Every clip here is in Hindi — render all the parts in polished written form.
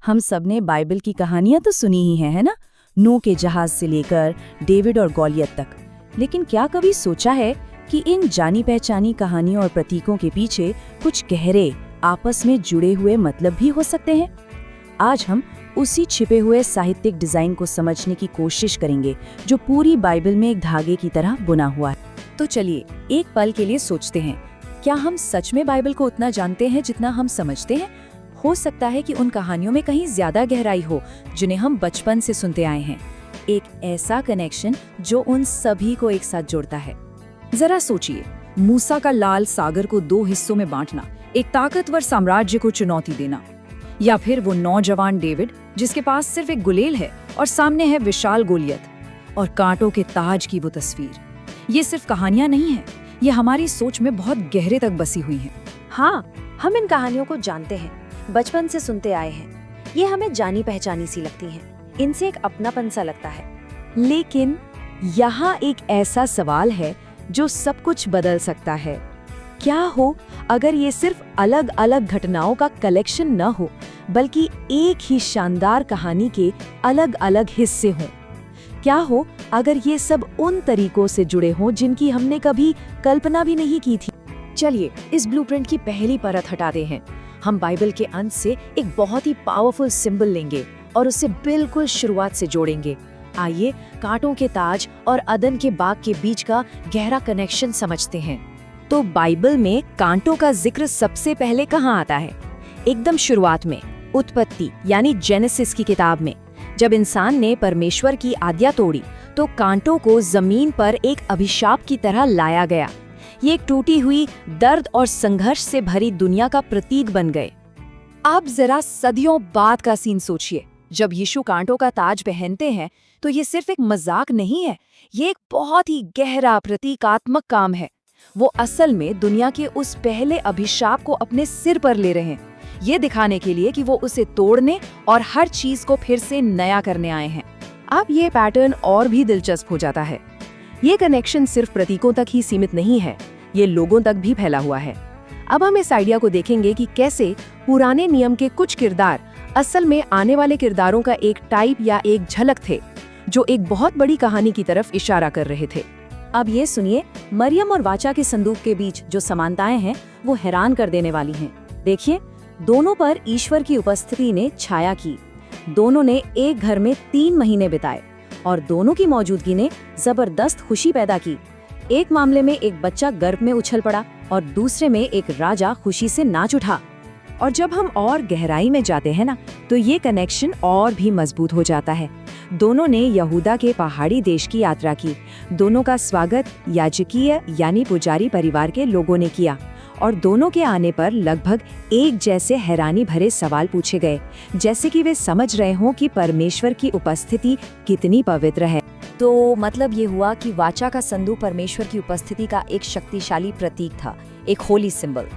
हम सबने बाइबल की कहानियां तो सुनी ही हैं, है ना? नूह के जहाज से लेकर डेविड और गॉलियत तक। लेकिन क्या कभी सोचा है कि इन जानी पहचानी कहानियों और प्रतीकों के पीछे कुछ गहरे, आपस में जुड़े हुए मतलब भी हो सकते हैं? आज हम उसी छिपे हुए साहित्यिक डिजाइन को समझने की कोशिश करेंगे जो पूरी बाइबल में एक धागे की तरह बुना हुआ है। तो चलिए एक पल के लिए सोचते हैं, क्या हम सच में बाइबल को उतना जानते हैं जितना हम समझते हैं? हो सकता है कि उन कहानियों में कहीं ज्यादा गहराई हो जिन्हें हम बचपन से सुनते आए हैं, एक ऐसा कनेक्शन जो उन सभी को एक साथ जोड़ता है। जरा सोचिए, मूसा का लाल सागर को 2 हिस्सों में बांटना, एक ताकतवर साम्राज्य को चुनौती देना, या फिर वो नौजवान डेविड जिसके पास सिर्फ एक गुलेल है और सामने है विशाल गोलियत और कांटों के ताज की वो तस्वीर। ये सिर्फ कहानियां नहीं है, ये हमारी सोच में बहुत गहरे तक बसी हुई हैं। हाँ, हम इन कहानियों को जानते हैं, बचपन से सुनते आए हैं। ये हमें जानी पहचानी सी लगती हैं, इनसे एक अपनापन सा लगता है। लेकिन यहाँ एक ऐसा सवाल है जो सब कुछ बदल सकता है। क्या हो अगर ये सिर्फ अलग अलग घटनाओं का कलेक्शन न हो, बल्कि एक ही शानदार कहानी के अलग अलग हिस्से हों? क्या हो अगर ये सब उन तरीकों से जुड़े हों जिनकी हमने कभी कल्पना भी नहीं की थी? चलिए इस ब्लूप्रिंट की पहली परत हटाते हैं। हम बाइबल के अंत से एक बहुत ही पावरफुल सिंबल लेंगे और उसे बिल्कुल शुरुआत से जोड़ेंगे। आइए कांटों के ताज और अदन के बाग के बीच का गहरा कनेक्शन समझते हैं। तो बाइबल में कांटों का जिक्र सबसे पहले कहाँ आता है? एकदम शुरुआत में, उत्पत्ति यानी जेनेसिस की किताब में। जब इंसान ने परमेश्वर की आज्ञा तोड़ी तो कांटों को जमीन पर एक अभिशाप की तरह लाया गया। ये एक टूटी हुई, दर्द और संघर्ष से भरी दुनिया का प्रतीक बन गए। आप जरा सदियों बाद का सीन सोचिए। जब यीशु कांटों का ताज पहनते हैं तो ये सिर्फ एक मजाक नहीं है, ये एक बहुत ही गहरा प्रतीकात्मक काम है। वो असल में दुनिया के उस पहले अभिशाप को अपने सिर पर ले रहे हैं, ये दिखाने के लिए कि वो उसे तोड़ने और हर चीज को फिर से नया करने आए हैं। अब ये पैटर्न और भी दिलचस्प हो जाता है। ये कनेक्शन सिर्फ प्रतीकों तक ही सीमित नहीं है, ये लोगों तक भी फैला हुआ है। अब हम इस आइडिया को देखेंगे कि कैसे पुराने नियम के कुछ किरदार असल में आने वाले किरदारों का एक टाइप या एक झलक थे, जो एक बहुत बड़ी कहानी की तरफ इशारा कर रहे थे। अब ये सुनिए, मरियम और वाचा के संदूक के बीच जो समानताएं हैं वो हैरान कर देने वाली हैं। देखिए, दोनों पर ईश्वर की उपस्थिति ने छाया की। दोनों ने एक घर में 3 महीने बिताए और दोनों की मौजूदगी ने जबरदस्त खुशी पैदा की। एक मामले में एक बच्चा गर्भ में उछल पड़ा और दूसरे में एक राजा खुशी से नाच उठा। और जब हम और गहराई में जाते हैं ना, तो ये कनेक्शन और भी मजबूत हो जाता है। दोनों ने यहूदा के पहाड़ी देश की यात्रा की। दोनों का स्वागत याजकीय यानी पुजारी परिवार के लोगों ने किया और दोनों के आने पर लगभग एक जैसे हैरानी भरे सवाल पूछे गए, जैसे कि वे समझ रहे हों कि परमेश्वर की उपस्थिति कितनी पवित्र है। तो मतलब ये हुआ कि वाचा का संदूक परमेश्वर की उपस्थिति का एक शक्तिशाली प्रतीक था, एक होली सिंबल।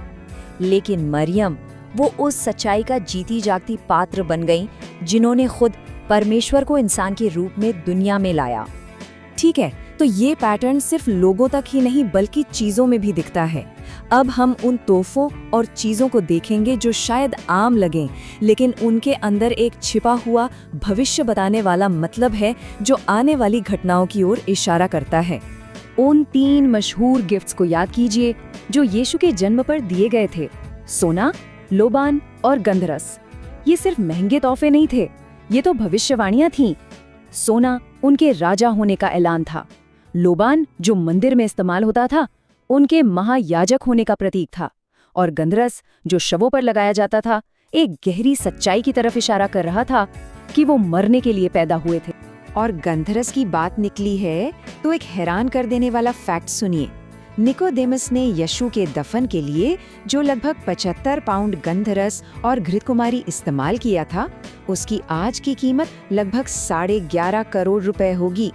लेकिन मरियम वो उस सच्चाई का जीती जागती पात्र बन गई जिन्होंने खुद परमेश्वर को इंसान के रूप में दुनिया में लाया। ठीक है, तो ये पैटर्न सिर्फ लोगों तक ही नहीं बल्कि चीजों में भी दिखता है। अब हम उन तोहफों और चीजों को देखेंगे जो शायद आम लगें, लेकिन उनके अंदर एक छिपा हुआ भविष्य बताने वाला मतलब है जो आने वाली घटनाओं की ओर इशारा करता है। उन 3 मशहूर गिफ्ट्स को याद कीजिए जो यीशु के जन्म पर दिए गए थे। सोना, लोबान और गंधरस। ये सिर्फ महंगे तोहफे नहीं थे, ये तो भविष्यवाणियां थीं। सोना उनके राजा होने का ऐलान था। लोबान जो मंदिर में इस्तेमाल होता था, उनके महायाजक होने का प्रतीक था। और गंधरस जो शवों पर लगाया जाता था, एक गहरी सच्चाई की तरफ इशारा कर रहा था कि वो मरने के लिए पैदा हुए थे। और गंधरस की बात निकली है तो एक हैरान कर देने वाला फैक्ट सुनिए। निकोदेमस ने यीशु के दफन के लिए जो लगभग 75 पाउंड गंधरस और घृतकुमारी इस्तेमाल किया था, उसकी आज की कीमत लगभग 11.5 करोड़ रुपए होगी।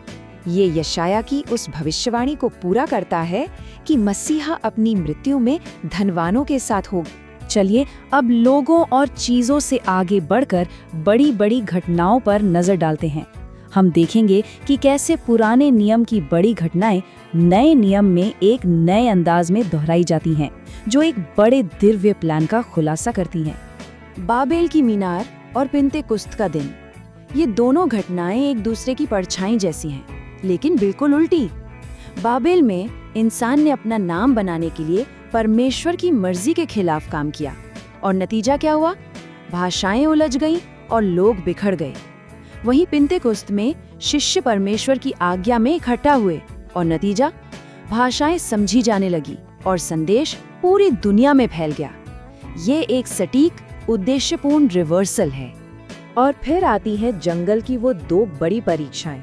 ये यशाया की उस भविष्यवाणी को पूरा करता है कि मसीहा अपनी मृत्यु में धनवानों के साथ होगा। चलिए अब लोगों और चीजों से आगे बढ़कर बड़ी बड़ी घटनाओं पर नजर डालते हैं। हम देखेंगे कि कैसे पुराने नियम की बड़ी घटनाएं नए नियम में एक नए अंदाज में दोहराई जाती हैं, जो एक बड़े दिव्य प्लान का खुलासा करती हैं। बाबेल की मीनार और पिंतेकुस्त का दिन। ये दोनों घटनाएं एक दूसरे की परछाई जैसी हैं, लेकिन बिल्कुल उल्टी। बाबेल में इंसान ने अपना नाम बनाने के लिए परमेश्वर की मर्जी के खिलाफ काम किया, और नतीजा क्या हुआ? भाषाएं उलझ गईं और लोग बिखर गए। वहीं पिंतेकुस्त में शिष्य परमेश्वर की आज्ञा में इकट्ठा हुए, और नतीजा? भाषाएं समझी जाने लगी और संदेश पूरी दुनिया में फैल गया। ये एक सटीक, उद्देश्यपूर्ण रिवर्सल है। और फिर आती है जंगल की वो दो बड़ी परीक्षाएं।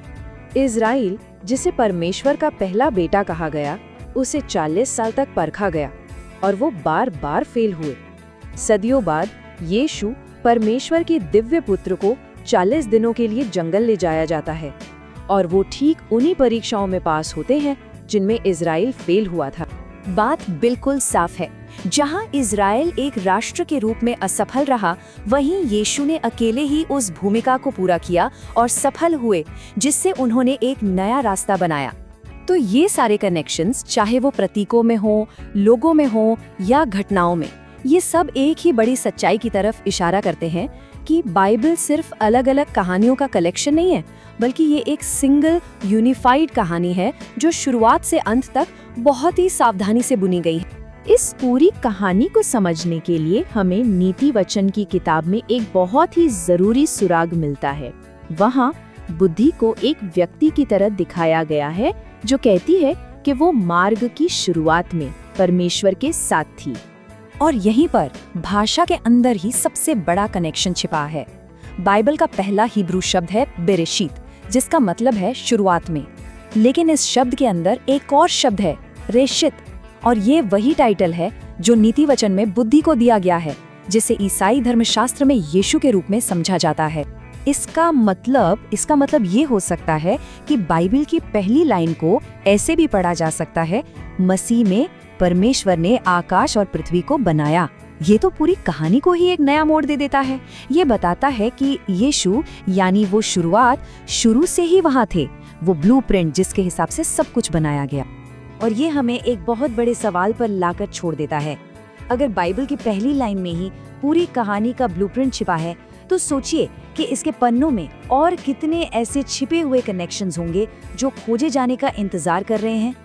इज़राइल, जिसे परमेश्वर का पहला बेटा कहा गया, उसे 40 साल तक परखा गया और वो बार बार फेल हुए। सदियों बाद यीशु, परमेश्वर के दिव्य पुत्र को 40 दिनों के लिए जंगल ले जाया जाता है, और वो ठीक उन्हीं परीक्षाओं में पास होते हैं जिनमें इज़राइल फेल हुआ था। बात बिल्कुल साफ है। जहां इज़राइल एक राष्ट्र के रूप में असफल रहा, वहीं यीशु ने अकेले ही उस भूमिका को पूरा किया और सफल हुए, जिससे उन्होंने एक नया रास्ता बनाया। तो ये सारे कनेक्शंस, चाहे वो प्रतीकों में हो, लोगों में हो या घटनाओं में, ये सब एक ही बड़ी सच्चाई की तरफ इशारा करते हैं कि बाइबल सिर्फ अलग अलग कहानियों का कलेक्शन नहीं है, बल्कि ये एक सिंगल यूनिफाइड कहानी है जो शुरुआत से अंत तक बहुत ही सावधानी से बुनी गई है। इस पूरी कहानी को समझने के लिए हमें नीति वचन की किताब में एक बहुत ही जरूरी सुराग मिलता है। वहाँ बुद्धि को एक व्यक्ति की तरह दिखाया गया है जो कहती है कि वो मार्ग की शुरुआत में परमेश्वर के साथ थी। और यहीं पर भाषा के अंदर ही सबसे बड़ा कनेक्शन छिपा है। बाइबल का पहला हिब्रू शब्द है बेरेशीत, जिसका मतलब है शुरुआत में। लेकिन इस शब्द के अंदर एक और शब्द है रेशित, और ये वही टाइटल है जो नीति वचन में बुद्धि को दिया गया है, जिसे ईसाई धर्मशास्त्र में यीशु के रूप में समझा जाता है। इसका मतलब ये हो सकता है कि बाइबल की पहली लाइन को ऐसे भी पढ़ा जा सकता है, मसीह में परमेश्वर ने आकाश और पृथ्वी को बनाया। ये तो पूरी कहानी को ही एक नया मोड़ दे देता है। ये बताता है कि यीशु, यानी वो शुरुआत, शुरू से ही वहाँ थे, वो ब्लूप्रिंट जिसके हिसाब से सब कुछ बनाया गया। और ये हमें एक बहुत बड़े सवाल पर लाकर छोड़ देता है। अगर बाइबल की पहली लाइन में ही पूरी कहानी का ब्लूप्रिंट छिपा है, तो सोचिए कि इसके पन्नों में और कितने ऐसे छिपे हुए कनेक्शंस होंगे जो खोजे जाने का इंतजार कर रहे हैं।